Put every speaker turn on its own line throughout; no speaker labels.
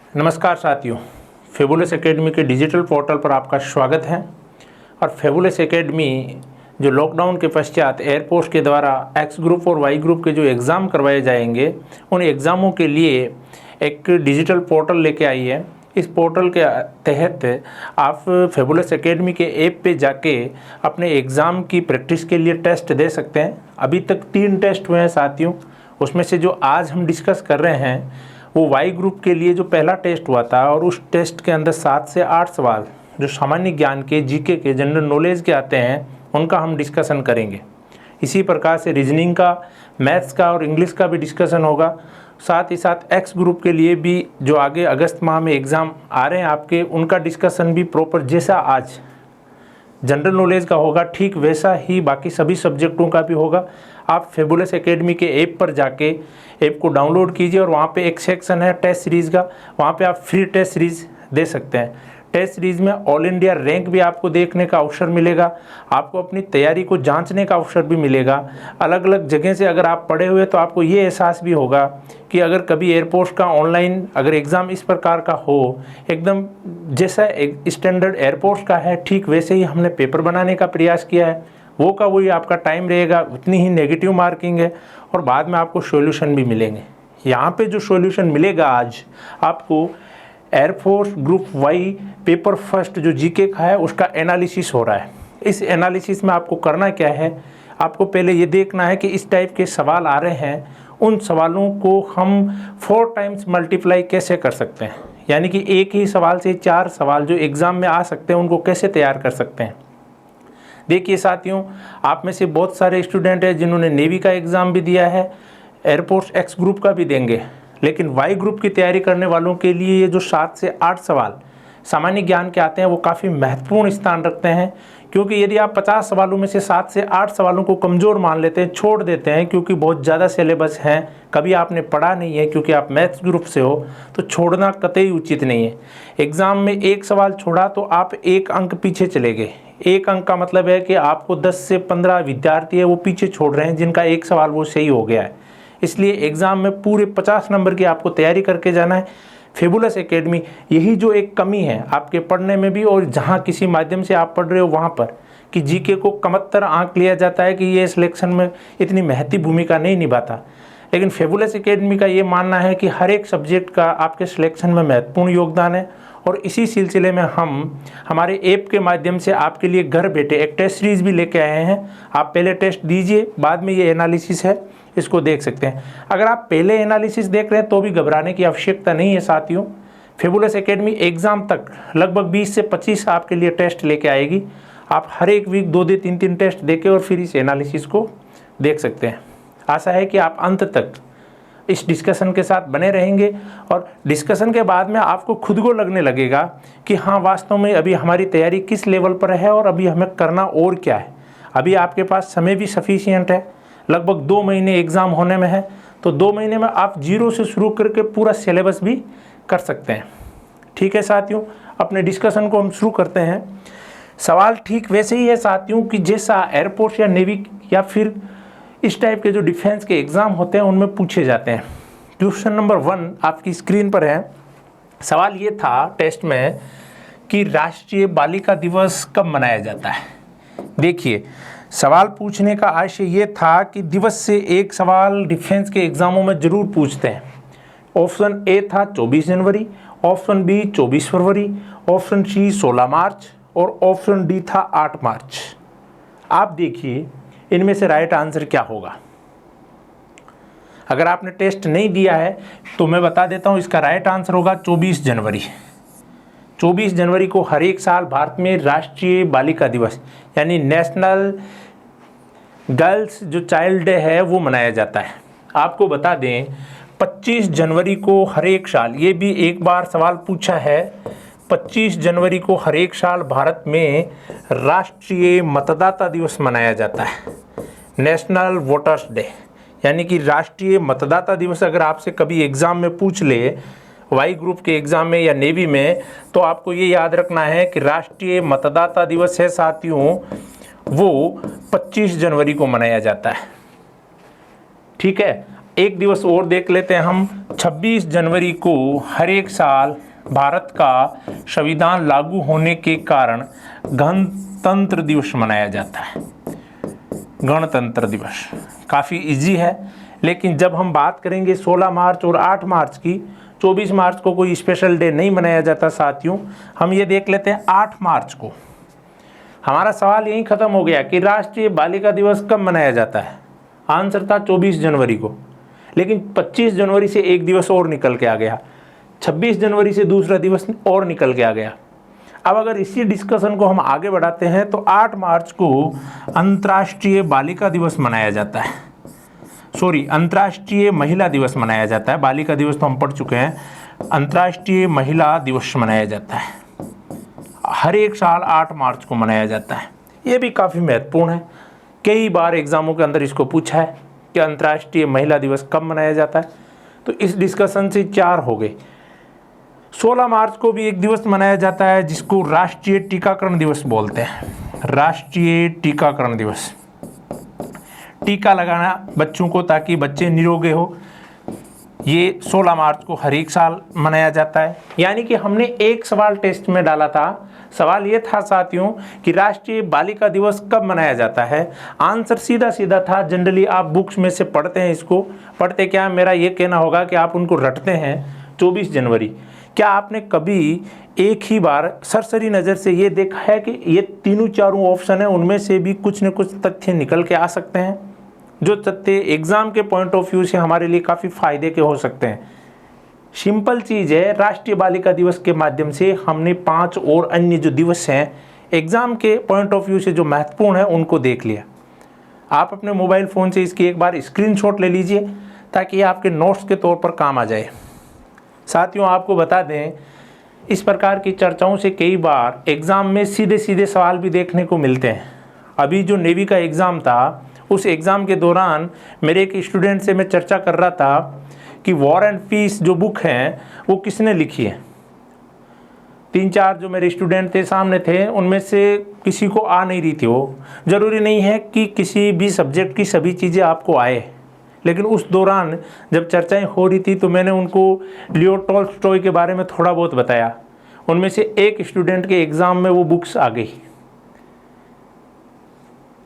नमस्कार साथियों, fabulous academy के डिजिटल पोर्टल पर आपका स्वागत है। और फेबुलस एकेडमी जो लॉकडाउन के पश्चात एयरपोर्ट के द्वारा एक्स ग्रुप और वाई ग्रुप के जो एग्ज़ाम करवाए जाएंगे उन एग्ज़ामों के लिए एक डिजिटल पोर्टल लेके आई है। इस पोर्टल के तहत आप फेबुलस एकेडमी के ऐप पे जाके अपने एग्ज़ाम की प्रैक्टिस के लिए टेस्ट दे सकते हैं। अभी तक 3 टेस्ट हुए हैं साथियों, उसमें से जो आज हम डिस्कस कर रहे हैं वो वाई ग्रुप के लिए जो पहला टेस्ट हुआ था और उस टेस्ट के अंदर 7 से 8 सवाल जो सामान्य ज्ञान के, जीके के, जनरल नॉलेज के आते हैं उनका हम डिस्कशन करेंगे। इसी प्रकार से रीजनिंग का, मैथ्स का और इंग्लिश का भी डिस्कशन होगा। साथ ही साथ एक्स ग्रुप के लिए भी जो आगे अगस्त माह में एग्ज़ाम आ रहे हैं आपके, उनका डिस्कशन भी प्रॉपर जैसा आज जनरल नॉलेज का होगा ठीक वैसा ही बाकी सभी सब्जेक्टों का भी होगा। आप फेबुलस एकेडमी के ऐप पर जाके ऐप को डाउनलोड कीजिए और वहाँ पे एक सेक्शन है टेस्ट सीरीज़ का, वहाँ पे आप फ्री टेस्ट सीरीज़ दे सकते हैं। टेस्ट सीरीज़ में ऑल इंडिया रैंक भी आपको देखने का अवसर मिलेगा, आपको अपनी तैयारी को जांचने का अवसर भी मिलेगा। अलग अलग जगह से अगर आप पढ़े हुए तो आपको ये एहसास भी होगा कि अगर कभी एयरपोर्ट का ऑनलाइन अगर एग्ज़ाम इस प्रकार का हो, एकदम जैसा स्टैंडर्ड एयरपोर्ट का है ठीक वैसे ही हमने पेपर बनाने का प्रयास किया है, वो का वही आपका टाइम रहेगा, उतनी ही नेगेटिव मार्किंग है और बाद में आपको सॉल्यूशन भी मिलेंगे। यहाँ पे जो सॉल्यूशन मिलेगा आज आपको, air force group Y paper first जो जीके का है उसका एनालिसिस हो रहा है। इस एनालिसिस में आपको करना क्या है, आपको पहले ये देखना है कि इस टाइप के सवाल आ रहे हैं, उन सवालों को हम 4 टाइम्स मल्टीप्लाई कैसे कर सकते हैं, यानी कि एक ही सवाल से 4 सवाल जो एग्ज़ाम में आ सकते हैं उनको कैसे तैयार कर सकते हैं। देखिए साथियों, आप में से बहुत सारे स्टूडेंट हैं जिन्होंने नेवी का एग्ज़ाम भी दिया है, एयरपोर्ट एक्स ग्रुप का भी देंगे, लेकिन वाई ग्रुप की तैयारी करने वालों के लिए ये जो 7 से 8 सवाल सामान्य ज्ञान के आते हैं वो काफ़ी महत्वपूर्ण स्थान रखते हैं। क्योंकि यदि आप 50 सवालों में से 7 से 8 सवालों को कमज़ोर मान लेते हैं, छोड़ देते हैं क्योंकि बहुत ज़्यादा सिलेबस हैं, कभी आपने पढ़ा नहीं है क्योंकि आप मैथ्स ग्रुप से हो, तो छोड़ना कतई उचित नहीं है। एग्ज़ाम में एक सवाल छोड़ा तो आप 1 अंक पीछे चले गए। 1 अंक का मतलब है कि आपको 10 से 15 विद्यार्थी है वो पीछे छोड़ रहे हैं जिनका एक सवाल वो सही हो गया है। इसलिए एग्ज़ाम में पूरे 50 नंबर की आपको तैयारी करके जाना है। फेबुलस एकेडमी यही जो एक कमी है आपके पढ़ने में भी, और जहाँ किसी माध्यम से आप पढ़ रहे हो वहाँ पर कि जीके को कमतर आंक लिया जाता है कि ये सिलेक्शन में इतनी महती भूमिका नहीं निभाता, लेकिन फेबुलस एकेडमी का ये मानना है कि हर एक सब्जेक्ट का आपके सिलेक्शन में महत्वपूर्ण योगदान है। और इसी सिलसिले में हम हमारे ऐप के माध्यम से आपके लिए घर बैठे एक टेस्ट सीरीज़ भी लेके आए हैं। आप पहले टेस्ट दीजिए, बाद में ये एनालिसिस है इसको देख सकते हैं। अगर आप पहले एनालिसिस देख रहे हैं तो भी घबराने की आवश्यकता नहीं है साथियों। फेबुलस एकेडमी एग्ज़ाम तक लगभग 20 से 25 आपके लिए टेस्ट लेके आएगी। आप हर एक वीक 2 से 3 टेस्ट देके और फिर इस एनालिसिस को देख सकते हैं। आशा है कि आप अंत तक इस डिस्कशन के साथ बने रहेंगे और डिस्कशन के बाद में आपको खुद को लगने लगेगा कि हाँ, वास्तव में अभी हमारी तैयारी किस लेवल पर है और अभी हमें करना और क्या है। अभी आपके पास समय भी सफिशिएंट है, लगभग 2 महीने एग्ज़ाम होने में है, तो 2 महीने में आप 0 से शुरू करके पूरा सिलेबस भी कर सकते हैं। ठीक है साथियों, अपने डिस्कशन को हम शुरू करते हैं। सवाल ठीक वैसे ही है साथियों कि जैसा एयरपोर्ट या नेवी या फिर इस टाइप के जो डिफेंस के एग्ज़ाम होते हैं उनमें पूछे जाते हैं। क्वेश्चन नंबर 1 आपकी स्क्रीन पर है। सवाल ये था टेस्ट में कि राष्ट्रीय बालिका दिवस कब मनाया जाता है। देखिए, सवाल पूछने का आशय ये था कि दिवस से एक सवाल डिफेंस के एग्ज़ामों में ज़रूर पूछते हैं। ऑप्शन ए था 24 जनवरी, ऑप्शन बी 24 फरवरी, ऑप्शन सी 16 मार्च और ऑप्शन डी था 8 मार्च। आप देखिए इनमें से राइट आंसर क्या होगा। अगर आपने टेस्ट नहीं दिया है तो मैं बता देता हूँ, इसका राइट आंसर होगा 24 जनवरी। 24 जनवरी को हर एक साल भारत में राष्ट्रीय बालिका दिवस यानी नेशनल गर्ल्स जो चाइल्ड डे है वो मनाया जाता है। आपको बता दें 25 जनवरी को हर एक साल, ये भी एक बार सवाल पूछा है, 25 जनवरी को हर एक साल भारत में राष्ट्रीय मतदाता दिवस मनाया जाता है, नेशनल वोटर्स डे, यानी कि राष्ट्रीय मतदाता दिवस। अगर आपसे कभी एग्ज़ाम में पूछ ले, वाई ग्रुप के एग्ज़ाम में या नेवी में, तो आपको ये याद रखना है कि राष्ट्रीय मतदाता दिवस है साथियों, वो 25 जनवरी को मनाया जाता है। ठीक है, एक दिवस और देख लेते हैं हम 26 जनवरी को हर एक साल भारत का संविधान लागू होने के कारण गणतंत्र दिवस मनाया जाता है। गणतंत्र दिवस काफ़ी इजी है, लेकिन जब हम बात करेंगे 16 मार्च और 8 मार्च की, 24 मार्च को कोई स्पेशल डे नहीं मनाया जाता साथियों। हम ये देख लेते हैं 8 मार्च को। हमारा सवाल यहीं ख़त्म हो गया कि राष्ट्रीय बालिका दिवस कब मनाया जाता है। आंसर था 24 जनवरी को, लेकिन 25 जनवरी से एक दिवस और निकल के आ गया, 26 जनवरी से दूसरा दिवस और निकल के आ गया। अब अगर इसी डिस्कशन को हम आगे बढ़ाते हैं तो 8 मार्च को अंतर्राष्ट्रीय बालिका दिवस मनाया जाता है, सॉरी अंतर्राष्ट्रीय महिला दिवस मनाया जाता है। बालिका दिवस तो हम पढ़ चुके हैं, अंतर्राष्ट्रीय महिला दिवस मनाया जाता है। हर एक साल 8 मार्च को मनाया जाता है। ये भी काफ़ी महत्वपूर्ण है, कई बार एग्जामों के अंदर इसको पूछा है कि अंतर्राष्ट्रीय महिला दिवस कब मनाया जाता है। तो इस डिस्कशन से 4 हो गए। 16 मार्च को भी एक दिवस मनाया जाता है जिसको राष्ट्रीय टीकाकरण दिवस बोलते हैं। राष्ट्रीय टीकाकरण दिवस, टीका लगाना बच्चों को ताकि बच्चे निरोगी हो, ये 16 मार्च को हर एक साल मनाया जाता है। यानी कि हमने एक सवाल टेस्ट में डाला था, सवाल ये था साथियों कि राष्ट्रीय बालिका दिवस कब मनाया जाता है। आंसर सीधा सीधा था। जनरली आप बुक्स में से पढ़ते हैं, इसको पढ़ते क्या, मेरा ये कहना होगा कि आप उनको रटते हैं 24 जनवरी। क्या आपने कभी एक ही बार सरसरी नज़र से ये देखा है कि ये तीनों चारों ऑप्शन है, उनमें से भी कुछ न कुछ तथ्य निकल के आ सकते हैं, जो तथ्य एग्ज़ाम के पॉइंट ऑफ व्यू से हमारे लिए काफ़ी फ़ायदे के हो सकते हैं। सिंपल चीज़ है, राष्ट्रीय बालिका दिवस के माध्यम से हमने 5 और अन्य जो दिवस हैं एग्ज़ाम के पॉइंट ऑफ व्यू से जो महत्वपूर्ण है उनको देख लिया। आप अपने मोबाइल फ़ोन से इसकी एक बार स्क्रीनशॉट ले लीजिए ताकि आपके नोट्स के तौर पर काम आ जाए। साथियों आपको बता दें, इस प्रकार की चर्चाओं से कई बार एग्ज़ाम में सीधे सीधे सवाल भी देखने को मिलते हैं। अभी जो नेवी का एग्ज़ाम था, उस एग्ज़ाम के दौरान मेरे एक स्टूडेंट से मैं चर्चा कर रहा था कि वॉर एंड पीस जो बुक हैं वो किसने लिखी है। 3-4 जो मेरे स्टूडेंट थे सामने थे, उनमें से किसी को आ नहीं रही थी वो। ज़रूरी नहीं है कि किसी भी सब्जेक्ट की सभी चीज़ें आपको आए, लेकिन उस दौरान जब चर्चाएं हो रही थी तो मैंने उनको लियो टॉल्स्टॉय के बारे में थोड़ा बहुत बताया। उनमें से एक स्टूडेंट के एग्ज़ाम में वो बुक्स आ गई।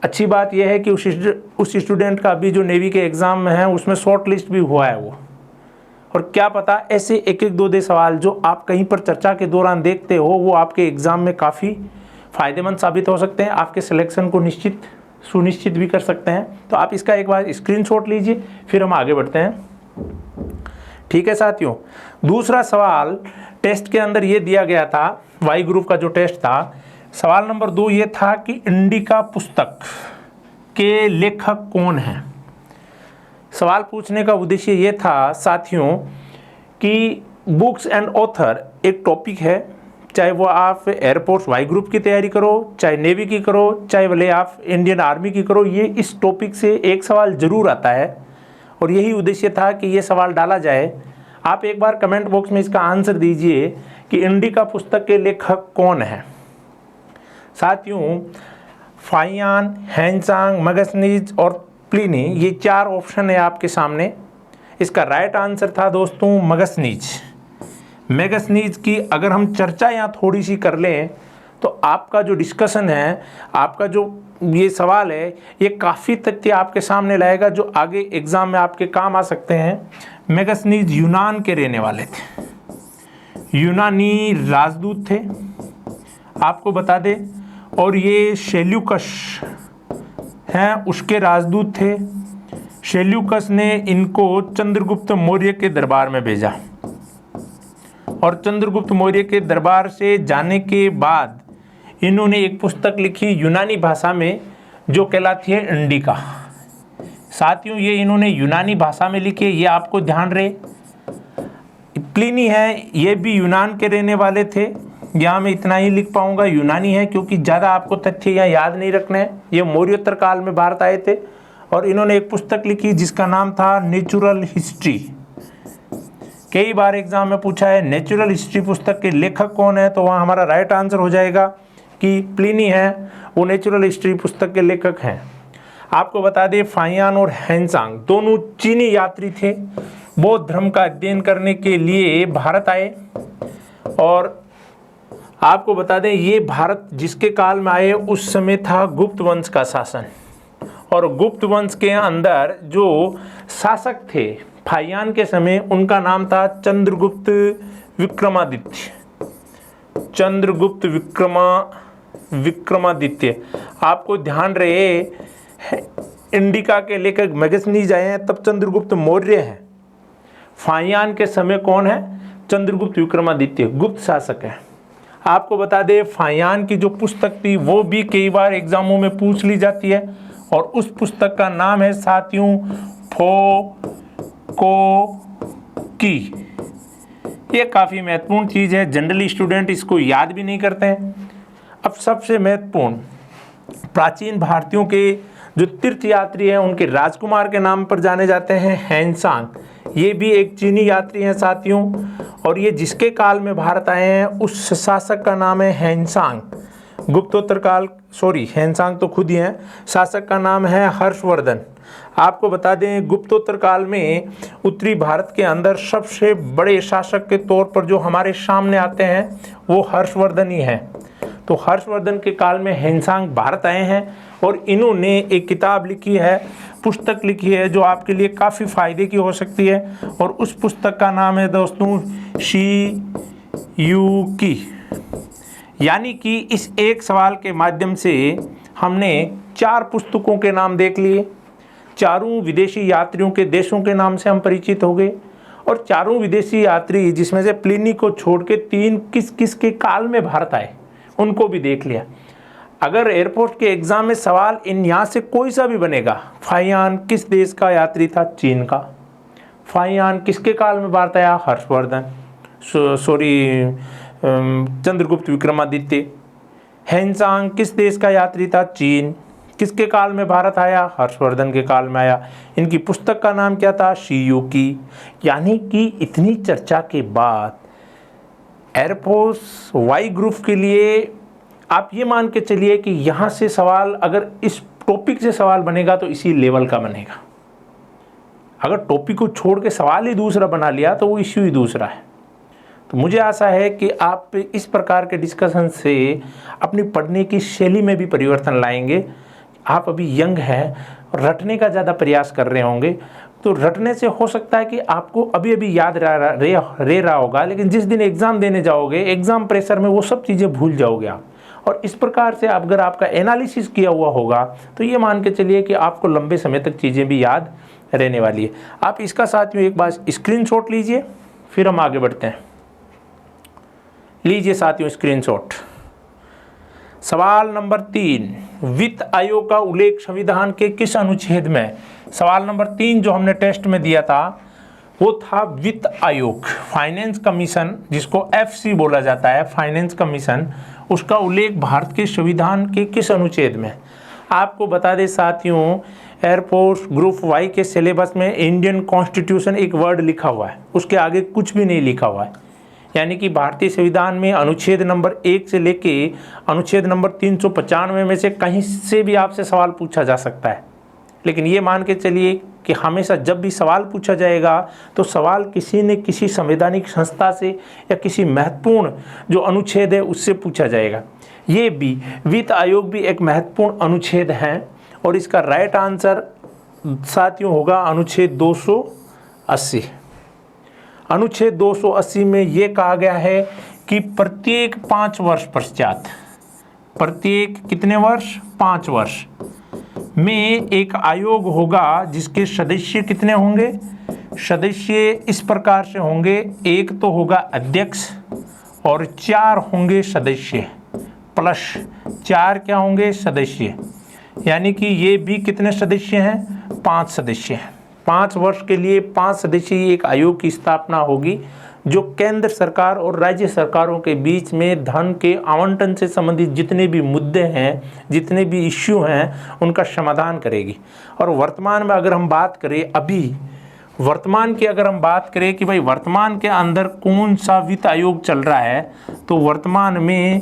अच्छी बात यह है कि उस स्टूडेंट का अभी जो नेवी के एग्ज़ाम में है उसमें शॉर्ट लिस्ट भी हुआ है वो। और क्या पता ऐसे एक एक दो दो सवाल जो आप कहीं पर चर्चा के दौरान देखते हो वो आपके एग्ज़ाम में काफ़ी फ़ायदेमंद साबित हो सकते हैं, आपके सिलेक्शन को सुनिश्चित भी कर सकते हैं। तो आप इसका एक बार स्क्रीनशॉट लीजिए, फिर हम आगे बढ़ते हैं। ठीक है साथियों, दूसरा सवाल टेस्ट के अंदर ये दिया गया था, वाई ग्रुप का जो टेस्ट था, सवाल नंबर 2 ये था कि इंडिका पुस्तक के लेखक कौन हैं। सवाल पूछने का उद्देश्य ये था साथियों कि बुक्स एंड ऑथर एक टॉपिक है, चाहे वो आप एयरफोर्स वाई ग्रुप की तैयारी करो, चाहे नेवी की करो, चाहे भले आप इंडियन आर्मी की करो, ये इस टॉपिक से एक सवाल ज़रूर आता है और यही उद्देश्य था कि ये सवाल डाला जाए। आप एक बार कमेंट बॉक्स में इसका आंसर दीजिए कि इंडिका पुस्तक के लेखक कौन हैं। साथियों फाहियान, हेनसांग, मैगस्नीज और प्लिनी, ये 4 ऑप्शन है आपके सामने। इसका राइट आंसर था दोस्तों मैगस्नीज। मैगस्नीज की अगर हम चर्चा यहाँ थोड़ी सी कर लें तो आपका जो डिस्कशन है, आपका जो ये सवाल है, ये काफ़ी तथ्य आपके सामने लाएगा जो आगे एग्ज़ाम में आपके काम आ सकते हैं। मैगस्नीज यूनान के रहने वाले थे, यूनानी राजदूत थे आपको बता दें, और ये सेल्यूकस हैं उसके राजदूत थे। सेल्यूकस ने इनको चंद्रगुप्त मौर्य के दरबार में भेजा और चंद्रगुप्त मौर्य के दरबार से जाने के बाद इन्होंने एक पुस्तक लिखी यूनानी भाषा में जो कहलाती है इंडिका। साथियों ये इन्होंने यूनानी भाषा में लिखी है, ये आपको ध्यान रहे। प्लिनी है, ये भी यूनान के रहने वाले थे। यहाँ मैं इतना ही लिख पाऊंगा, यूनानी है, क्योंकि ज़्यादा आपको तथ्य यहाँ याद नहीं रखने हैं। ये मौर्योत्तर काल में भारत आए थे और इन्होंने एक पुस्तक लिखी जिसका नाम था नेचुरल हिस्ट्री। कई बार एग्जाम में पूछा है नेचुरल हिस्ट्री पुस्तक के लेखक कौन है, तो वहाँ हमारा राइट आंसर हो जाएगा कि प्लिनी है, वो नेचुरल हिस्ट्री पुस्तक के लेखक हैं। आपको बता दें फाहियान और हेनसांग दोनों चीनी यात्री थे। बौद्ध धर्म का अध्ययन करने के लिए भारत आए। और आपको बता दें ये भारत जिसके काल में आए उस समय था गुप्त वंश का शासन, और गुप्त वंश के अंदर जो शासक थे फाहियान के समय उनका नाम था चंद्रगुप्त विक्रमादित्य। चंद्रगुप्त विक्रमादित्य। आपको ध्यान रहे इंडिका के लेखक मैगनीज आए हैं तब चंद्रगुप्त मौर्य हैं। फाहियान के समय कौन है? चंद्रगुप्त विक्रमादित्य, गुप्त शासक है। आपको बता दें फाहियान की जो पुस्तक थी वो भी कई बार एग्जामों में पूछ ली जाती है, और उस पुस्तक का नाम है साथियों फो को की। ये काफ़ी महत्वपूर्ण चीज़ है, जनरली स्टूडेंट इसको याद भी नहीं करते हैं। अब सबसे महत्वपूर्ण, प्राचीन भारतीयों के जो तीर्थ यात्री हैं उनके राजकुमार के नाम पर जाने जाते हैं हैंसांग। ये भी एक चीनी यात्री हैं साथियों, और ये जिसके काल में भारत आए हैं उस शासक का नाम है हैंसांग। गुप्तोत्तर काल, हैंसांग तो खुद ही हैं, शासक का नाम है हर्षवर्धन। आपको बता दें गुप्तोत्तर काल में उत्तरी भारत के अंदर सबसे बड़े शासक के तौर पर जो हमारे सामने आते हैं वो हर्षवर्धन ही हैं। तो हर्षवर्धन के काल में हैंसांग भारत आए हैं, और इन्होंने एक किताब लिखी है, पुस्तक लिखी है जो आपके लिए काफ़ी फायदे की हो सकती है, और उस पुस्तक का नाम है दोस्तों शियुकी। यानी कि इस एक सवाल के माध्यम से हमने 4 पुस्तकों के नाम देख लिए, चारों विदेशी यात्रियों के देशों के नाम से हम परिचित हो गए, और चारों विदेशी यात्री जिसमें से प्लिनी को छोड़ के 3 किस किस के काल में भारत आए उनको भी देख लिया। अगर एयरपोर्ट के एग्जाम में सवाल इन यहाँ से कोई सा भी बनेगा, फाहियान किस देश का यात्री था? चीन का। फाहियान किसके काल में भारत आया? हर्षवर्धन, चंद्रगुप्त विक्रमादित्य। हैंसांग किस देश का यात्री था? चीन। किसके काल में भारत आया? हर्षवर्धन के काल में आया। इनकी पुस्तक का नाम क्या था? शियुकी। यानी कि इतनी चर्चा के बाद एयरफोर्स वाई ग्रुप के लिए आप ये मान के चलिए कि यहाँ से सवाल अगर इस टॉपिक से सवाल बनेगा तो इसी लेवल का बनेगा। अगर टॉपिक को छोड़ के सवाल ही दूसरा बना लिया तो वो इश्यू ही दूसरा है। तो मुझे आशा है कि आप इस प्रकार के डिस्कशन से अपनी पढ़ने की शैली में भी परिवर्तन लाएंगे। आप अभी यंग हैं, रटने का ज़्यादा प्रयास कर रहे होंगे, तो रटने से हो सकता है कि आपको अभी अभी याद रह रहा होगा, लेकिन जिस दिन एग्ज़ाम देने जाओगे एग्ज़ाम प्रेशर में वो सब चीज़ें भूल जाओगे आप। और इस प्रकार से अगर आपका एनालिसिस किया हुआ होगा तो ये मान के चलिए कि आपको लंबे समय तक चीज़ें भी याद रहने वाली है। आप इसका साथियों एक बार स्क्रीनशॉट लीजिए, फिर हम आगे बढ़ते हैं। लीजिए साथियों स्क्रीनशॉट। सवाल नंबर 3, वित्त आयोग का उल्लेख संविधान के किस अनुच्छेद में? सवाल नंबर 3 जो हमने टेस्ट में दिया था वो था वित्त आयोग, फाइनेंस कमीशन, जिसको FC बोला जाता है, फाइनेंस कमीशन। उसका उल्लेख भारत के संविधान के किस अनुच्छेद में? आपको बता दें साथियों, एयरफोर्स ग्रुप वाई के सिलेबस में इंडियन कॉन्स्टिट्यूशन एक वर्ड लिखा हुआ है, उसके आगे कुछ भी नहीं लिखा हुआ है। यानी कि भारतीय संविधान में अनुच्छेद नंबर 1 से लेके अनुच्छेद नंबर 395 में से कहीं से भी आपसे सवाल पूछा जा सकता है। लेकिन ये मान के चलिए कि हमेशा जब भी सवाल पूछा जाएगा तो सवाल किसी न किसी संवैधानिक संस्था से या किसी महत्वपूर्ण जो अनुच्छेद है उससे पूछा जाएगा। ये भी वित्त आयोग भी एक महत्वपूर्ण अनुच्छेद है, और इसका राइट आंसर साथियों होगा अनुच्छेद 280। अनुच्छेद 280 में ये कहा गया है कि प्रत्येक 5 वर्ष पश्चात, प्रत्येक कितने वर्ष? 5 वर्ष में एक आयोग होगा जिसके सदस्य कितने होंगे? सदस्य इस प्रकार से होंगे, एक तो होगा अध्यक्ष और 4 होंगे सदस्य, प्लस 4 क्या होंगे? सदस्य। यानी कि ये भी कितने सदस्य हैं? 5 सदस्य हैं। 5 वर्ष के लिए 5 सदस्यीय एक आयोग की स्थापना होगी जो केंद्र सरकार और राज्य सरकारों के बीच में धन के आवंटन से संबंधित जितने भी मुद्दे हैं, जितने भी इश्यू हैं, उनका समाधान करेगी। और वर्तमान में अगर हम बात करें, अभी वर्तमान की अगर हम बात करें कि भाई वर्तमान के अंदर कौन सा वित्त आयोग चल रहा है, तो वर्तमान में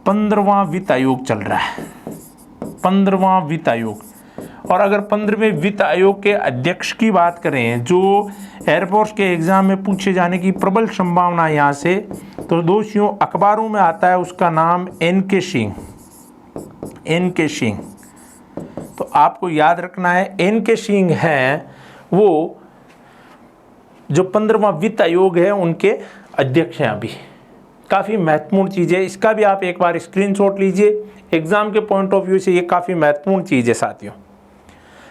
15वां वित्त आयोग चल रहा है, 15वां वित्त आयोग। और अगर 15वें वित्त आयोग के अध्यक्ष की बात करें जो एयरफोर्स के एग्जाम में पूछे जाने की प्रबल संभावना यहाँ से, तो दोस्तों अखबारों में आता है उसका नाम एन.के. सिंह। एन.के. सिंह, तो आपको याद रखना है एन.के. सिंह है वो जो 15वां वित्त आयोग है उनके अध्यक्ष हैं अभी। काफ़ी महत्वपूर्ण चीज़ है, इसका भी आप एक बार स्क्रीनशॉट लीजिए। एग्जाम के पॉइंट ऑफ व्यू से ये काफ़ी महत्वपूर्ण चीज़ है साथियों।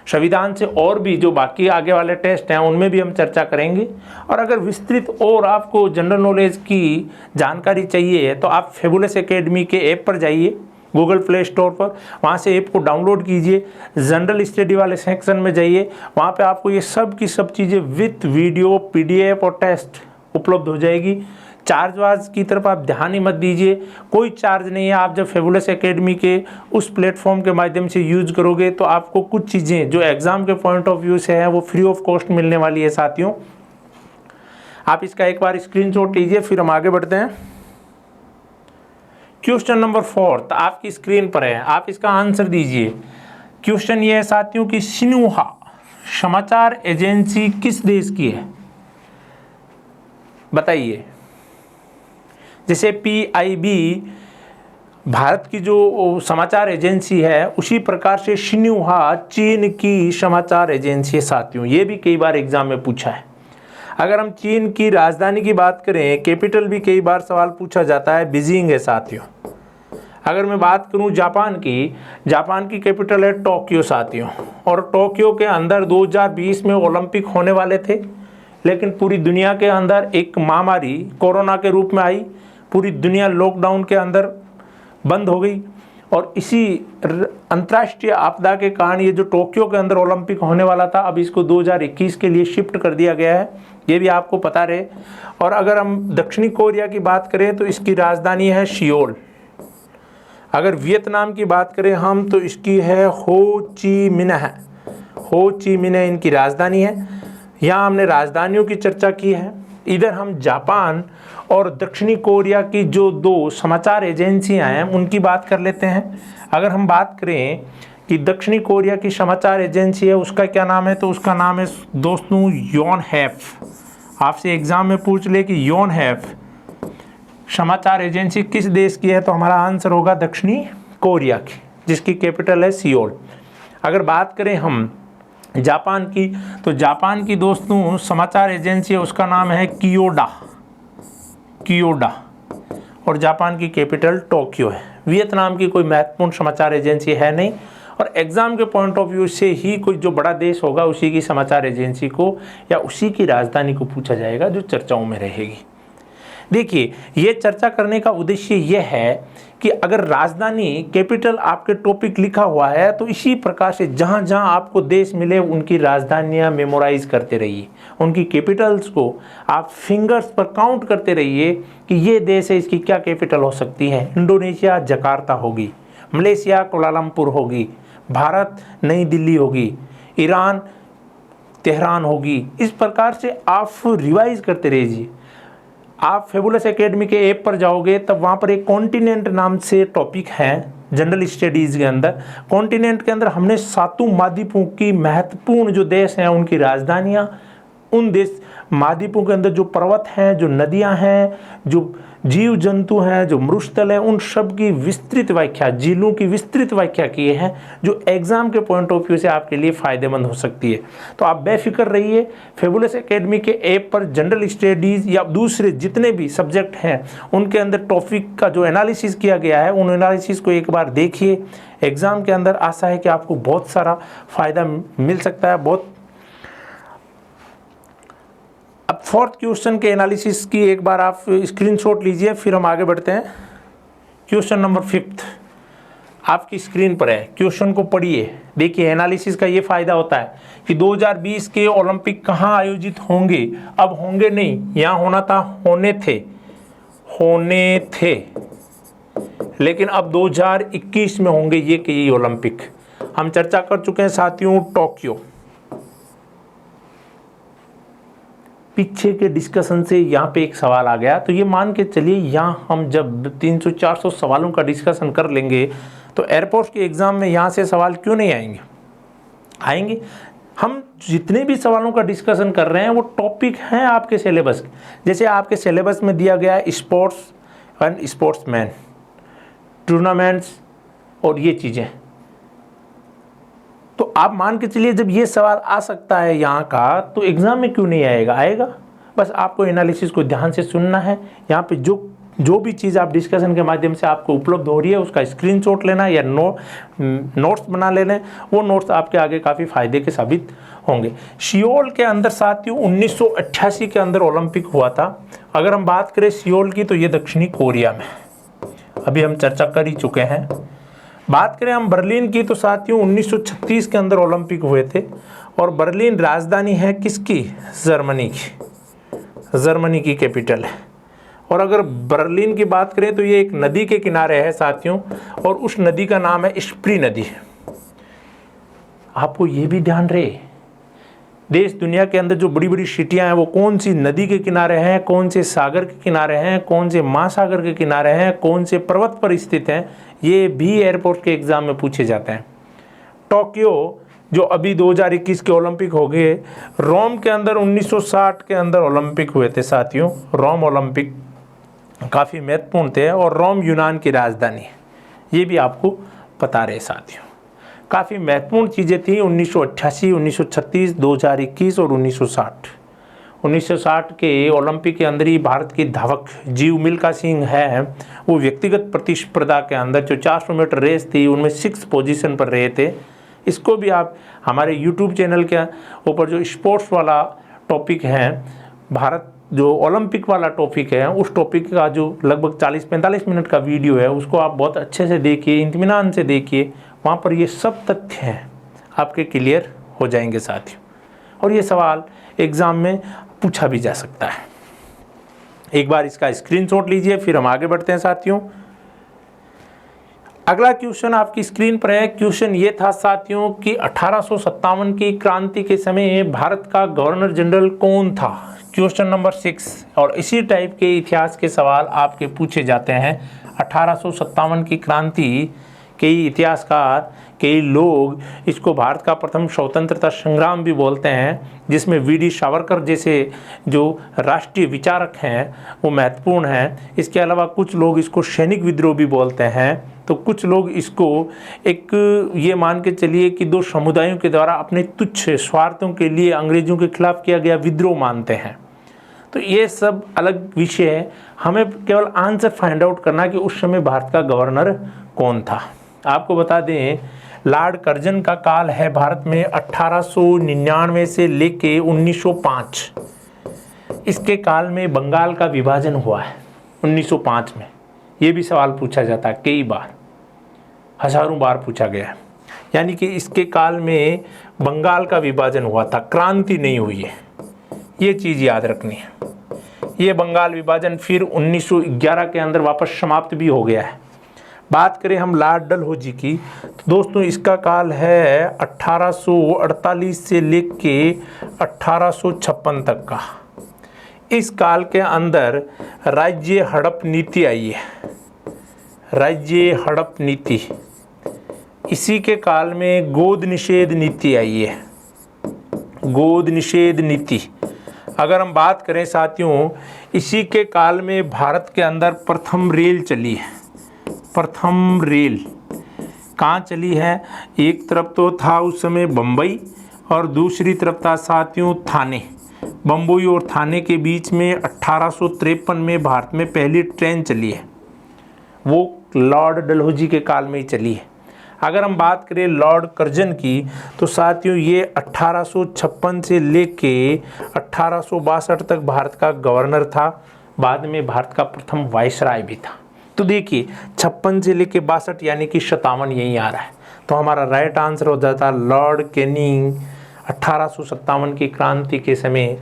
संविधान से और भी जो बाकी आगे वाले टेस्ट हैं उनमें भी हम चर्चा करेंगे। और अगर विस्तृत और आपको जनरल नॉलेज की जानकारी चाहिए तो आप फेबुलस एकेडमी के ऐप पर जाइए, गूगल प्ले स्टोर पर, वहाँ से ऐप को डाउनलोड कीजिए, जनरल स्टडी वाले सेक्शन में जाइए, वहाँ पे आपको ये सब की सब चीज़ें विथ वीडियो, पीडीएफ और टेस्ट उपलब्ध हो जाएगी। चार्ज वार्ज की तरफ आप ध्यान ही मत दीजिए, कोई चार्ज नहीं है। आप जब फेबुलस एकेडमी के उस प्लेटफॉर्म के माध्यम से यूज करोगे तो आपको कुछ चीज़ें जो एग्ज़ाम के पॉइंट ऑफ व्यू से है वो फ्री ऑफ कॉस्ट मिलने वाली है साथियों। आप इसका एक बार स्क्रीनशॉट लीजिए, फिर हम आगे बढ़ते हैं। क्वेश्चन नंबर 4 आपकी स्क्रीन पर है, आप इसका आंसर दीजिए। क्वेश्चन ये है साथियों कि सिन्हुआ समाचार एजेंसी किस देश की है? बताइए। जैसे पीआईबी भारत की जो समाचार एजेंसी है, उसी प्रकार से सिन्हुआ चीन की समाचार एजेंसी है साथियों। ये भी कई बार एग्जाम में पूछा है। अगर हम चीन की राजधानी की बात करें, कैपिटल भी कई बार सवाल पूछा जाता है, बीजिंग है साथियों। अगर मैं बात करूं जापान की कैपिटल है टोक्यो साथियों। और टोक्यो के अंदर 2020 में ओलंपिक होने वाले थे, लेकिन पूरी दुनिया के अंदर एक महामारी कोरोना के रूप में आई, पूरी दुनिया लॉकडाउन के अंदर बंद हो गई। और इसी अंतर्राष्ट्रीय आपदा के कारण ये जो टोक्यो के अंदर ओलंपिक होने वाला था, अब इसको 2021 के लिए शिफ्ट कर दिया गया है, ये भी आपको पता रहे। और अगर हम दक्षिणी कोरिया की बात करें तो इसकी राजधानी है सियोल। अगर वियतनाम की बात करें हम तो इसकी है हो ची मिन्ह। हो ची मिन्ह इनकी राजधानी है। यहाँ हमने राजधानियों की चर्चा की है। इधर हम जापान और दक्षिणी कोरिया की जो दो समाचार एजेंसियां हैं उनकी बात कर लेते हैं। अगर हम बात करें कि दक्षिणी कोरिया की समाचार एजेंसी है उसका क्या नाम है, तो उसका नाम है दोस्तों योनहैप। आपसे एग्जाम में पूछ ले कि योनहैप समाचार एजेंसी किस देश की है, तो हमारा आंसर होगा दक्षिणी कोरिया की, जिसकी कैपिटल है सियोल। अगर बात करें हम जापान की, तो जापान की दोस्तों समाचार एजेंसी है उसका नाम है कियोडा। और जापान की कैपिटल टोक्यो है। वियतनाम की कोई महत्वपूर्ण समाचार एजेंसी है नहीं। और एग्जाम के पॉइंट ऑफ व्यू से ही कोई जो बड़ा देश होगा उसी की समाचार एजेंसी को या उसी की राजधानी को पूछा जाएगा जो चर्चाओं में रहेगी। देखिए, ये चर्चा करने का उद्देश्य यह है कि अगर राजधानी कैपिटल आपके टॉपिक लिखा हुआ है तो इसी प्रकार से जहाँ जहाँ आपको देश मिले उनकी राजधानियाँ मेमोराइज करते रहिए, उनकी कैपिटल्स को आप फिंगर्स पर काउंट करते रहिए कि ये देश है, इसकी क्या कैपिटल हो सकती है। इंडोनेशिया जकार्ता होगी, मलेशिया कोलालमपुर होगी, भारत नई दिल्ली होगी, ईरान तेहरान होगी। इस प्रकार से आप रिवाइज करते रहिए। आप फेबुलस एकेडमी के ऐप पर जाओगे तब वहाँ पर एक कॉन्टिनेंट नाम से टॉपिक है जनरल स्टडीज़ के अंदर। कॉन्टिनेंट के अंदर हमने 7 महाद्वीपों की महत्वपूर्ण जो देश हैं उनकी राजधानियाँ, उन देश महाद्वीपों के अंदर जो पर्वत हैं, जो नदियाँ हैं, जो जीव जंतु हैं, जो मरुस्थल हैं, उन सब की विस्तृत व्याख्या, झीलों की विस्तृत व्याख्या किए हैं जो एग्जाम के पॉइंट ऑफ व्यू से आपके लिए फ़ायदेमंद हो सकती है। तो आप बेफिक्र रहिए, फेबुलस एकेडमी के ऐप पर जनरल स्टडीज़ या दूसरे जितने भी सब्जेक्ट हैं उनके अंदर टॉपिक का जो एनालिसिस किया गया है उन एनालिसिस को एक बार देखिए। एग्ज़ाम के अंदर आशा है कि आपको बहुत सारा फ़ायदा मिल सकता है। अब 4th क्वेश्चन के एनालिसिस की एक बार आप स्क्रीनशॉट लीजिए, फिर हम आगे बढ़ते हैं। क्वेश्चन नंबर 5 आपकी स्क्रीन पर है। क्वेश्चन को पढ़िए। देखिए, एनालिसिस का ये फायदा होता है कि 2020 के ओलंपिक कहाँ आयोजित होंगे। अब होंगे नहीं, यहाँ होना था, होने थे, लेकिन अब 2021 में होंगे ये ओलंपिक। हम चर्चा कर चुके हैं साथियों टोक्यो। पीछे के डिस्कशन से यहाँ पे एक सवाल आ गया, तो ये मान के चलिए यहाँ हम जब 300-400 सवालों का डिस्कशन कर लेंगे तो एयरफोर्स के एग्ज़ाम में यहाँ से सवाल क्यों नहीं आएंगे। आएंगे। हम जितने भी सवालों का डिस्कशन कर रहे हैं वो टॉपिक हैं आपके सिलेबस के। जैसे आपके सिलेबस में दिया गया है स्पोर्ट्स एंड स्पोर्ट्समैन, टूर्नामेंट्स और ये चीज़ें, तो आप मान के चलिए जब ये सवाल आ सकता है यहाँ का, तो एग्ज़ाम में क्यों नहीं आएगा? आएगा। बस आपको एनालिसिस को ध्यान से सुनना है। यहाँ पे जो भी चीज़ आप डिस्कशन के माध्यम से आपको उपलब्ध हो रही है उसका स्क्रीनशॉट लेना या नोट्स बना लेना। वो नोट्स आपके आगे काफ़ी फायदे के साबित होंगे। सियोल के अंदर साथियों 1988 के अंदर ओलंपिक हुआ था। अगर हम बात करें सियोल की, तो ये दक्षिणी कोरिया में, अभी हम चर्चा कर ही चुके हैं। बात करें हम बर्लिन की, तो साथियों 1936 के अंदर ओलंपिक हुए थे। और बर्लिन राजधानी है किसकी? जर्मनी की। जर्मनी की कैपिटल है। और अगर बर्लिन की बात करें तो ये एक नदी के किनारे है साथियों, और उस नदी का नाम है स्प्री नदी। आपको ये भी ध्यान रहे, देश दुनिया के अंदर जो बड़ी बड़ी सिटियां हैं वो कौन सी नदी के किनारे हैं, कौन से सागर के किनारे हैं, कौन से महासागर के किनारे हैं, कौन से पर्वत पर स्थित हैं, ये भी एयरपोर्ट के एग्जाम में पूछे जाते हैं। टोक्यो जो अभी 2021 के ओलंपिक हो गए, रोम के अंदर 1960 के अंदर ओलंपिक हुए थे साथियों। रोम ओलंपिक काफ़ी महत्वपूर्ण थे, और रोम यूनान की राजधानी, ये भी आपको पता रहे साथियों। काफ़ी महत्वपूर्ण चीज़ें थी 1988, 1936, 2021 और 1960। 1960 के ओलंपिक के अंदर ही भारत की धावक जीव मिल्खा सिंह है, वो व्यक्तिगत प्रतिस्पर्धा के अंदर जो 400 मीटर रेस थी उनमें 6 पोजीशन पर रहे थे। इसको भी आप हमारे यूट्यूब चैनल के ऊपर जो स्पोर्ट्स वाला टॉपिक है, भारत जो ओलंपिक वाला टॉपिक है, उस टॉपिक का जो लगभग 40-45 मिनट का वीडियो है उसको आप बहुत अच्छे से देखिए, इत्मीनान से देखिए। वहाँ पर ये सब तथ्य हैं आपके क्लियर हो जाएंगे साथियों। और ये सवाल एग्ज़ाम में पूछा भी जा सकता है। एक बार इसका स्क्रीनशॉट लीजिए, फिर हम आगे बढ़ते हैं साथियों। अगला क्वेश्चन आपकी स्क्रीन पर है। क्वेश्चन ये था साथियों कि 1857 की क्रांति के समय भारत का गवर्नर जनरल कौन था? Question number 6। और इसी टाइप के इतिहास के सवाल आपके पूछे जाते हैं। 1857 की क्रांति, कई इतिहासकार, कई लोग इसको भारत का प्रथम स्वतंत्रता संग्राम भी बोलते हैं, जिसमें वीडी सावरकर जैसे जो राष्ट्रीय विचारक हैं वो महत्वपूर्ण हैं। इसके अलावा कुछ लोग इसको सैनिक विद्रोह भी बोलते हैं। तो कुछ लोग इसको एक ये मान के चलिए कि दो समुदायों के द्वारा अपने तुच्छ स्वार्थों के लिए अंग्रेजों के खिलाफ किया गया विद्रोह मानते हैं। तो ये सब अलग विषय है, हमें केवल आंसर फाइंड आउट करना कि उस समय भारत का गवर्नर कौन था। आपको बता दें, लॉर्ड कर्जन का काल है भारत में 1899 से लेके 1905। इसके काल में बंगाल का विभाजन हुआ है 1905 में। ये भी सवाल पूछा जाता है, कई बार, हजारों बार पूछा गया है। यानी कि इसके काल में बंगाल का विभाजन हुआ था, क्रांति नहीं हुई है, ये चीज़ याद रखनी है। ये बंगाल विभाजन फिर 1911 के अंदर वापस समाप्त भी हो गया है। बात करें हम लॉर्ड डलहौजी की, तो दोस्तों इसका काल है 1848 से लेके 1856 तक का। इस काल के अंदर राज्य हड़प नीति आई है, राज्य हड़प नीति। इसी के काल में गोद निषेध नीति आई है, गोद निषेध नीति। अगर हम बात करें साथियों, इसी के काल में भारत के अंदर प्रथम रेल चली है। प्रथम रेल कहाँ चली है? एक तरफ तो था उस समय बम्बई, और दूसरी तरफ था साथियों थाने। बम्बई और थाने के बीच में 1853 में भारत में पहली ट्रेन चली है, वो लॉर्ड डलहौजी के काल में ही चली है। अगर हम बात करें लॉर्ड कर्जन की, तो साथियों ये 1856 से लेके 1862 तक भारत का गवर्नर था। बाद में भारत का प्रथम वायसराय भी था। तो देखिए 56 से लेके 62 यानी कि 57 यही आ रहा है। तो हमारा राइट आंसर हो जाता लॉर्ड कैनिंग। 1857 की क्रांति के समय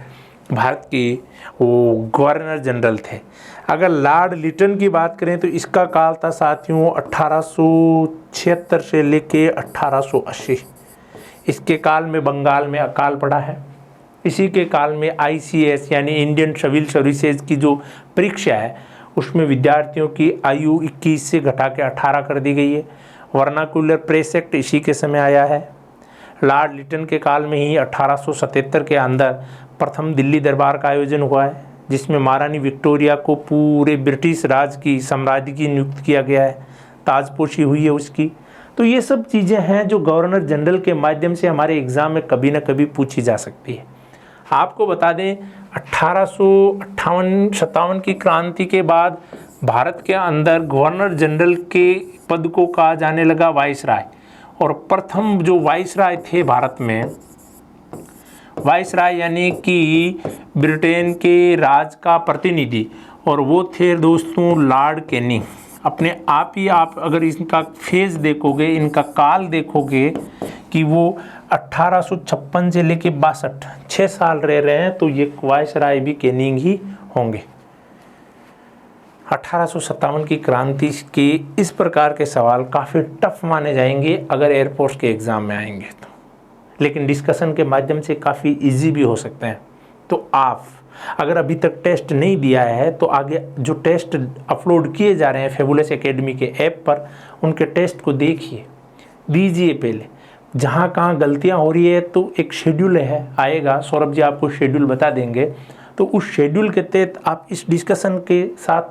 भारत के वो गवर्नर जनरल थे। अगर लॉर्ड लिटन की बात करें तो इसका काल था साथियों 1876 से लेके 1880। इसके काल में बंगाल में अकाल पड़ा है। इसी के काल में ICS यानी इंडियन सिविल सर्विसेज की जो परीक्षा है उसमें विद्यार्थियों की आयु 21 से घटा के 18 कर दी गई है। वर्नाकुलर प्रेस एक्ट इसी के समय आया है। लॉर्ड लिटन के काल में ही 1877 के अंदर प्रथम दिल्ली दरबार का आयोजन हुआ है, जिसमें महारानी विक्टोरिया को पूरे ब्रिटिश राज की साम्राज्य की नियुक्त किया गया है, ताजपोशी हुई है उसकी। तो ये सब चीज़ें हैं जो गवर्नर जनरल के माध्यम से हमारे एग्ज़ाम में कभी ना कभी पूछी जा सकती है। आपको बता दें 1858-57 की क्रांति के बाद भारत के अंदर गवर्नर जनरल के पद को कहा जाने लगा वाइसराय, और प्रथम जो वाइसराय थे भारत में, वाइसराय यानी कि ब्रिटेन के राज का प्रतिनिधि, और वो थे दोस्तों लॉर्ड कैनिंग। अपने आप ही आप अगर इनका फेज देखोगे, इनका काल देखोगे कि वो 1856 से लेके 62 6 साल रह रहे हैं, तो ये वाइसराय भी कैनिंग ही होंगे। 1857 की क्रांति के इस प्रकार के सवाल काफ़ी टफ माने जाएंगे अगर एयरफोर्स के एग्ज़ाम में आएंगे तो, लेकिन डिस्कशन के माध्यम से काफ़ी इजी भी हो सकते हैं। तो आप अगर अभी तक टेस्ट नहीं दिया है तो आगे जो टेस्ट अपलोड किए जा रहे हैं फेबुलस एकेडमी के ऐप पर, उनके टेस्ट को देखिए, दीजिए पहले। जहाँ कहाँ गलतियाँ हो रही है तो एक शेड्यूल है, आएगा, सौरभ जी आपको शेड्यूल बता देंगे। तो उस शेड्यूल के तहत आप इस डिस्कशन के साथ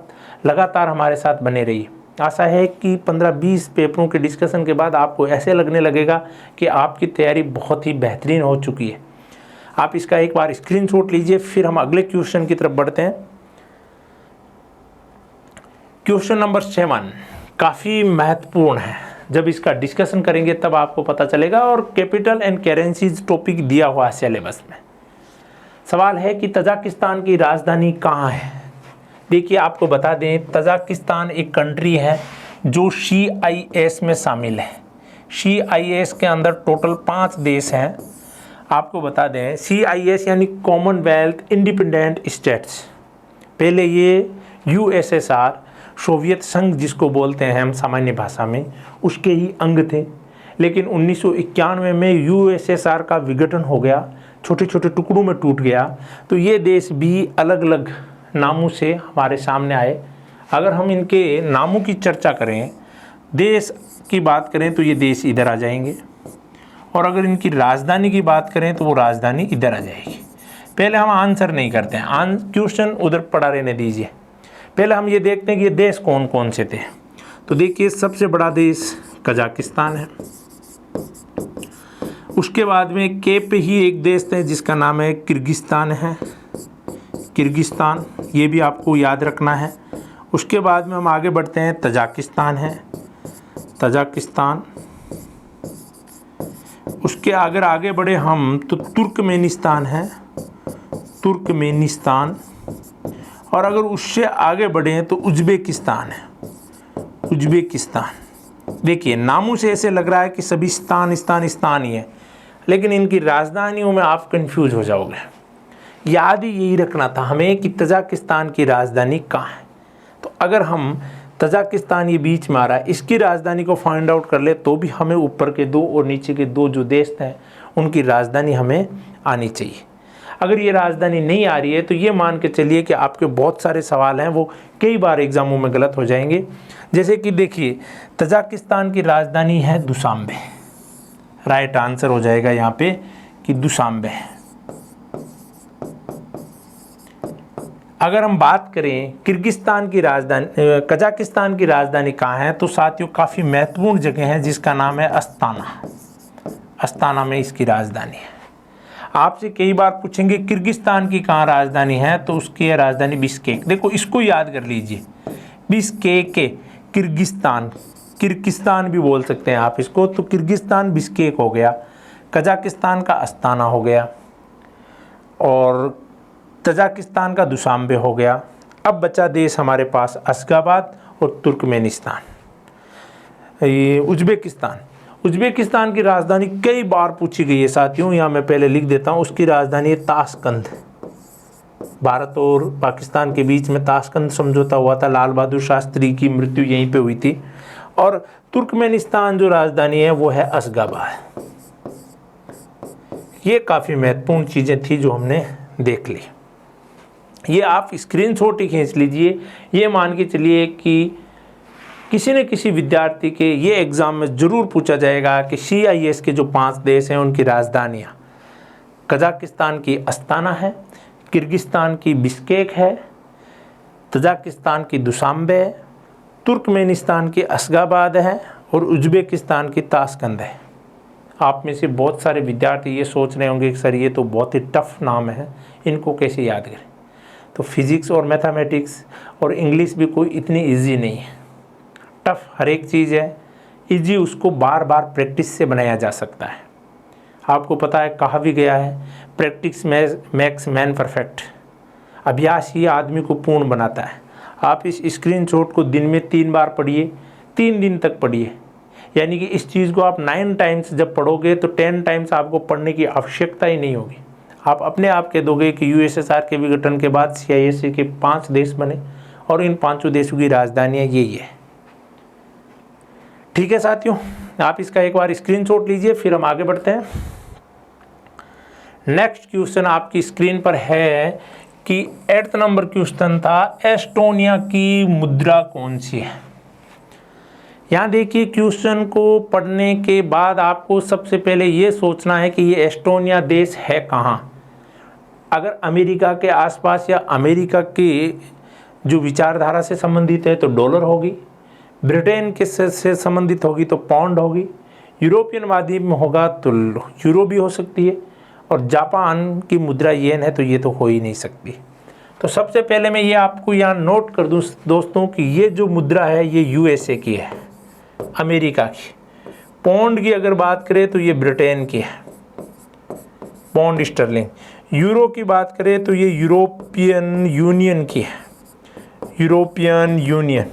लगातार हमारे साथ बने रहिए। आशा है कि 15-20 पेपरों के डिस्कशन के बाद आपको ऐसे लगने लगेगा कि आपकी तैयारी बहुत ही बेहतरीन हो चुकी है। आप इसका एक बार स्क्रीनशॉट लीजिए, फिर हम अगले क्वेश्चन की तरफ बढ़ते हैं। क्वेश्चन नंबर 7 काफ़ी महत्वपूर्ण है, जब इसका डिस्कशन करेंगे तब आपको पता चलेगा, और कैपिटल एंड करेंसीज टॉपिक दिया हुआ है सिलेबस में। सवाल है कि तजाकिस्तान की राजधानी कहाँ है। देखिए आपको बता दें, तजाकिस्तान एक कंट्री है जो CIS में शामिल है। CIS के अंदर टोटल 5 देश हैं। आपको बता दें CIS यानी कॉमनवेल्थ इंडिपेंडेंट स्टेट्स। पहले ये USSR सोवियत संघ जिसको बोलते हैं हम सामान्य भाषा में, उसके ही अंग थे, लेकिन 1991 में USSR का विघटन हो गया, छोटे छोटे टुकड़ों में टूट गया। तो ये देश भी अलग अलग नामों से हमारे सामने आए। अगर हम इनके नामों की चर्चा करें, देश की बात करें तो ये देश इधर आ जाएंगे, और अगर इनकी राजधानी की बात करें तो वो राजधानी इधर आ जाएगी। पहले हम आंसर नहीं करते हैं, क्वेश्चन उधर पड़ा रहने दीजिए। पहले हम ये देखते हैं कि ये देश कौन कौन से थे। तो देखिए सबसे बड़ा देश कजाकिस्तान है, उसके बाद में के पे ही एक देश है जिसका नाम है किर्गिस्तान है, किर्गिस्तान, ये भी आपको याद रखना है। उसके बाद में हम आगे बढ़ते हैं, तजाकिस्तान है, तजाकिस्तान। उसके अगर आगे बढ़े हम तो तुर्कमेनिस्तान है, तुर्कमेनिस्तान। और अगर उससे आगे बढ़े तो उज्बेकिस्तान है, उज्बेकिस्तान। देखिए नामों से ऐसे लग रहा है कि सभी स्थान ही है, लेकिन इनकी राजधानियों में आप कंफ्यूज हो जाओगे। याद ही यही रखना था हमें कि तजाकिस्तान की राजधानी कहाँ है। तो अगर हम तजाकिस्तान ये बीच में आ रहा है, इसकी राजधानी को फाइंड आउट कर ले तो भी हमें ऊपर के 2 और नीचे के 2 जो देश हैं उनकी राजधानी हमें आनी चाहिए। अगर ये राजधानी नहीं आ रही है तो ये मान के चलिए कि आपके बहुत सारे सवाल हैं वो कई बार एग्जामों में गलत हो जाएंगे। जैसे कि देखिए तजाकिस्तान की राजधानी है दुशांबे, राइट आंसर हो जाएगा यहाँ पे कि दुशांबे। अगर हम बात करें किर्गिस्तान की राजधानी, कजाकिस्तान की राजधानी कहाँ है, तो साथियों काफ़ी महत्वपूर्ण जगह है जिसका नाम है अस्ताना। अस्ताना में इसकी राजधानी है। आपसे कई बार पूछेंगे किर्गिस्तान की कहाँ राजधानी है, तो उसकी है राजधानी बिश्केक। देखो इसको याद कर लीजिए, बिश्केक किर्गिस्तान, किर्गिस्तान भी बोल सकते हैं आप इसको। तो किर्गिस्तान बिश्केक हो गया, कजाकिस्तान का अस्ताना हो गया, और तजाकिस्तान का दुशांबे हो गया। अब बचा देश हमारे पास अशगाबाद और तुर्कमेनिस्तान। ये उज्बेकिस्तान, उज्बेकिस्तान की राजधानी कई बार पूछी गई है साथियों, यहाँ मैं पहले लिख देता हूँ। उसकी राजधानी है ताशकंद। भारत और पाकिस्तान के बीच में ताशकंद समझौता हुआ था, लाल बहादुर शास्त्री की मृत्यु यहीं पे हुई थी। और तुर्कमेनिस्तान जो राजधानी है वो है अशगाबाद। ये काफ़ी महत्वपूर्ण चीज़ें थी जो हमने देख ली। ये आप स्क्रीनशॉट ही खींच लीजिए। ये मान के चलिए कि किसी न किसी विद्यार्थी के ये एग्ज़ाम में ज़रूर पूछा जाएगा कि CIS के जो 5 देश हैं उनकी राजधानियाँ। कजाकिस्तान की अस्ताना है, किर्गिस्तान की बिश्केक है, तजाकिस्तान की दुशांबे है, तुर्कमेनिस्तान की अशगाबाद है और उज़्बेकिस्तान की ताशकंद है। आप में से बहुत सारे विद्यार्थी ये सोच रहे होंगे कि सर ये तो बहुत ही टफ नाम है, इनको कैसे याद करें। तो फिज़िक्स और मैथमेटिक्स और इंग्लिश भी कोई इतनी इजी नहीं है। टफ हर एक चीज़ है, इजी उसको बार बार प्रैक्टिस से बनाया जा सकता है। आपको पता है, कहा भी गया है, प्रैक्टिस मेक्स मैन परफेक्ट। अभ्यास ही आदमी को पूर्ण बनाता है। आप इस स्क्रीनशॉट को दिन में 3 बार पढ़िए, 3 दिन तक पढ़िए, यानी कि इस चीज़ को आप 9 टाइम्स जब पढ़ोगे तो 10 टाइम्स आपको पढ़ने की आवश्यकता ही नहीं होगी। आप अपने आप कह दोगे कि USSR के विघटन के बाद CIS के 5 देश बने और इन 5 देशों की राजधानियाँ यही है। ठीक है साथियों, आप इसका एक बार स्क्रीनशॉट लीजिए, फिर हम आगे बढ़ते हैं। नेक्स्ट क्वेश्चन आपकी स्क्रीन पर है कि 8th नंबर क्वेश्चन था, एस्टोनिया की मुद्रा कौन सी है। यहाँ देखिए, क्वेश्चन को पढ़ने के बाद आपको सबसे पहले ये सोचना है कि ये एस्टोनिया देश है कहाँ। अगर अमेरिका के आसपास या अमेरिका के जो विचारधारा से संबंधित है तो डॉलर होगी, ब्रिटेन के से संबंधित होगी तो पाउंड होगी, यूरोपियन महाद्वीप में होगा तो यूरो भी हो सकती है, और जापान की मुद्रा येन है तो ये तो हो ही नहीं सकती। तो सबसे पहले मैं ये आपको यहाँ नोट कर दूँ दोस्तों कि ये जो मुद्रा है ये USA की है, अमेरिका की। पाउंड की अगर बात करें तो ये ब्रिटेन की है, पाउंड स्टर्लिंग। यूरो की बात करें तो ये यूरोपियन यूनियन की है, यूरोपियन यूनियन,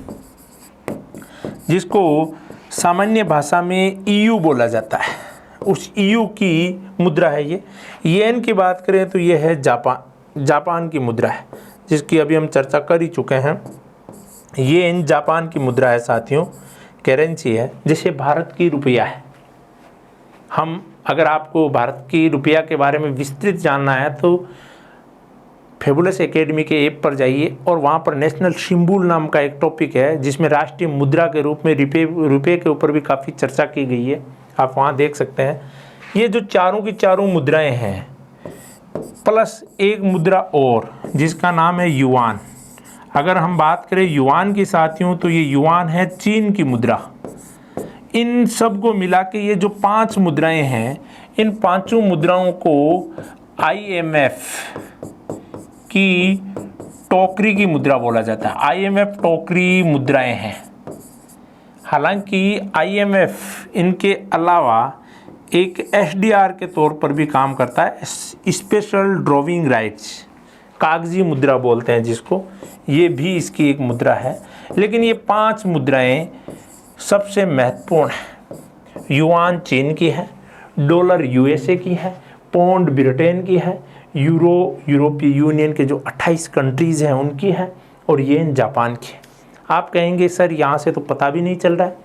जिसको सामान्य भाषा में EU बोला जाता है, उस EU की मुद्रा है ये। येन की बात करें तो ये है जापान की मुद्रा है, जिसकी अभी हम चर्चा कर ही चुके हैं। येन जापान की मुद्रा है साथियों, करेंसी है, जैसे भारत की रुपया है। हम अगर आपको भारत की रुपया के बारे में विस्तृत जानना है तो फेबुलस एकेडमी के ऐप पर जाइए और वहाँ पर नेशनल सिंबल नाम का एक टॉपिक है, जिसमें राष्ट्रीय मुद्रा के रूप में रुपये के ऊपर भी काफ़ी चर्चा की गई है, आप वहाँ देख सकते हैं। ये जो चारों की चारों मुद्राएं हैं, प्लस एक मुद्रा और जिसका नाम है युआन। अगर हम बात करें युआन की साथियों तो ये युआन है चीन की मुद्रा। इन सब को मिला के ये जो 5 मुद्राएं हैं, इन 5 मुद्राओं को IMF की टोकरी की मुद्रा बोला जाता है। IMF टोकरी मुद्राएं हैं। हालांकि IMF इनके अलावा एक SDR के तौर पर भी काम करता है, स्पेशल ड्रॉविंग राइट्स, कागजी मुद्रा बोलते हैं जिसको, ये भी इसकी एक मुद्रा है। लेकिन ये 5 मुद्राएं सबसे महत्वपूर्ण है। युआन चीन की है, डॉलर USA की है, पाउंड ब्रिटेन की है, यूरो यूरोपीय यूनियन के जो 28 कंट्रीज़ हैं उनकी है, और येन जापान की है। आप कहेंगे सर यहाँ से तो पता भी नहीं चल रहा है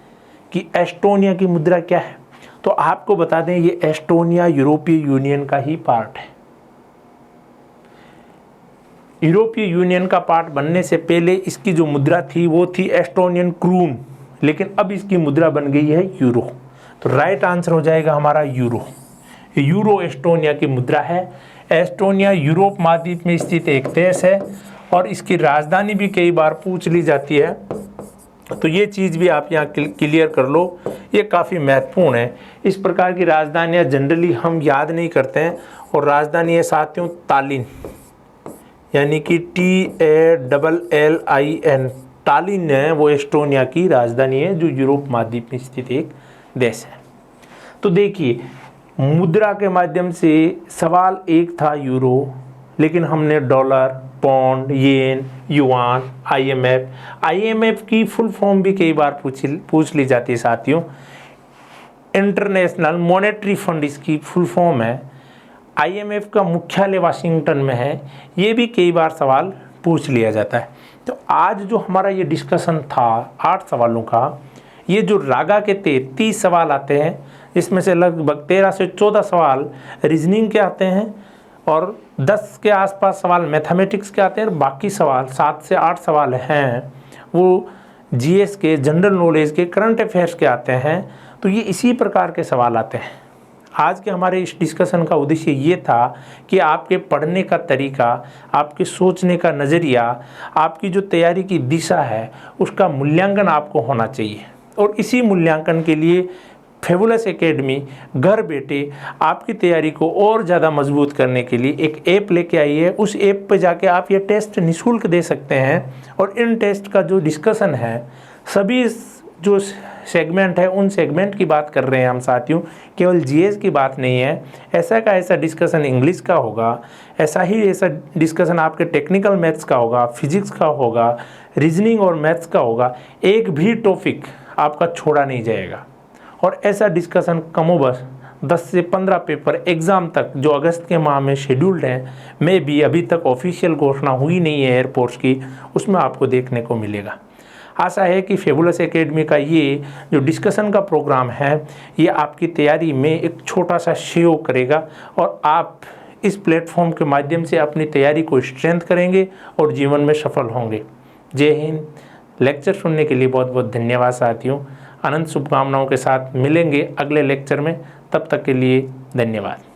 कि एस्टोनिया की मुद्रा क्या है। तो आपको बता दें, ये एस्टोनिया यूरोपीय यूनियन का ही पार्ट है। यूरोपीय यूनियन का पार्ट बनने से पहले इसकी जो मुद्रा थी वो थी एस्टोनियन क्रून, लेकिन अब इसकी मुद्रा बन गई है यूरो। तो राइट आंसर हो जाएगा हमारा यूरो। यूरो एस्टोनिया की मुद्रा है। एस्टोनिया यूरोप महाद्वीप में स्थित एक देश है और इसकी राजधानी भी कई बार पूछ ली जाती है, तो ये चीज़ भी आप यहाँ क्लियर कर लो, ये काफ़ी महत्वपूर्ण है। इस प्रकार की राजधानियाँ जनरली हम याद नहीं करते हैं, और राजधानी है साथियों तालिन, यानी कि TALLIN, तालिन है वो एस्टोनिया की राजधानी है, जो यूरोप महाद्वीप में स्थित एक देश है। तो देखिए, मुद्रा के माध्यम से सवाल एक था यूरो, लेकिन हमने डॉलर, पाउंड, येन, युआन, IMF की फुल फॉर्म भी कई बार पूछ ली जाती है साथियों। इंटरनेशनल मॉनेटरी फंड इसकी फुल फॉर्म है। IMF का मुख्यालय वाशिंगटन में है, ये भी कई बार सवाल पूछ लिया जाता है। तो आज जो हमारा ये डिस्कशन था 8 सवालों का, ये जो रागा के 30 सवाल आते हैं, इसमें से लगभग 13 से 14 सवाल रीजनिंग के आते हैं और 10 के आसपास सवाल मैथमेटिक्स के आते हैं, और बाकी सवाल 7 से 8 सवाल हैं वो जीएस के, जनरल नॉलेज के, करंट अफेयर्स के आते हैं, तो ये इसी प्रकार के सवाल आते हैं। आज के हमारे इस डिस्कशन का उद्देश्य ये था कि आपके पढ़ने का तरीका, आपके सोचने का नज़रिया, आपकी जो तैयारी की दिशा है उसका मूल्यांकन आपको होना चाहिए। और इसी मूल्यांकन के लिए फेबुलस एकेडमी घर बैठे आपकी तैयारी को और ज़्यादा मजबूत करने के लिए एक ऐप लेके आई है। उस ऐप पे जाके आप ये टेस्ट निःशुल्क दे सकते हैं और इन टेस्ट का जो डिस्कशन है, सभी जो सेगमेंट है उन सेगमेंट की बात कर रहे हैं हम साथियों, केवल जीएस की बात नहीं है। ऐसा का ऐसा डिस्कशन इंग्लिश का होगा, ऐसा डिस्कशन आपके टेक्निकल मैथ्स का होगा, फिजिक्स का होगा, रीजनिंग और मैथ्स का होगा। एक भी टॉपिक आपका छोड़ा नहीं जाएगा। और ऐसा डिस्कशन कमोबश 10 से 15 पेपर एग्ज़ाम तक जो अगस्त के माह में शेड्यूल्ड हैं, में भी अभी तक ऑफिशियल घोषणा हुई नहीं है एयरपोर्ट्स की, उसमें आपको देखने को मिलेगा। आशा है कि फेबुलस एकेडमी का ये जो डिस्कशन का प्रोग्राम है ये आपकी तैयारी में एक छोटा सा सहयोग करेगा और आप इस प्लेटफॉर्म के माध्यम से अपनी तैयारी को स्ट्रेंथ करेंगे और जीवन में सफल होंगे। जय हिंद। लेक्चर सुनने के लिए बहुत बहुत धन्यवाद साथियों। अनंत शुभकामनाओं के साथ मिलेंगे अगले लेक्चर में। तब तक के लिए धन्यवाद।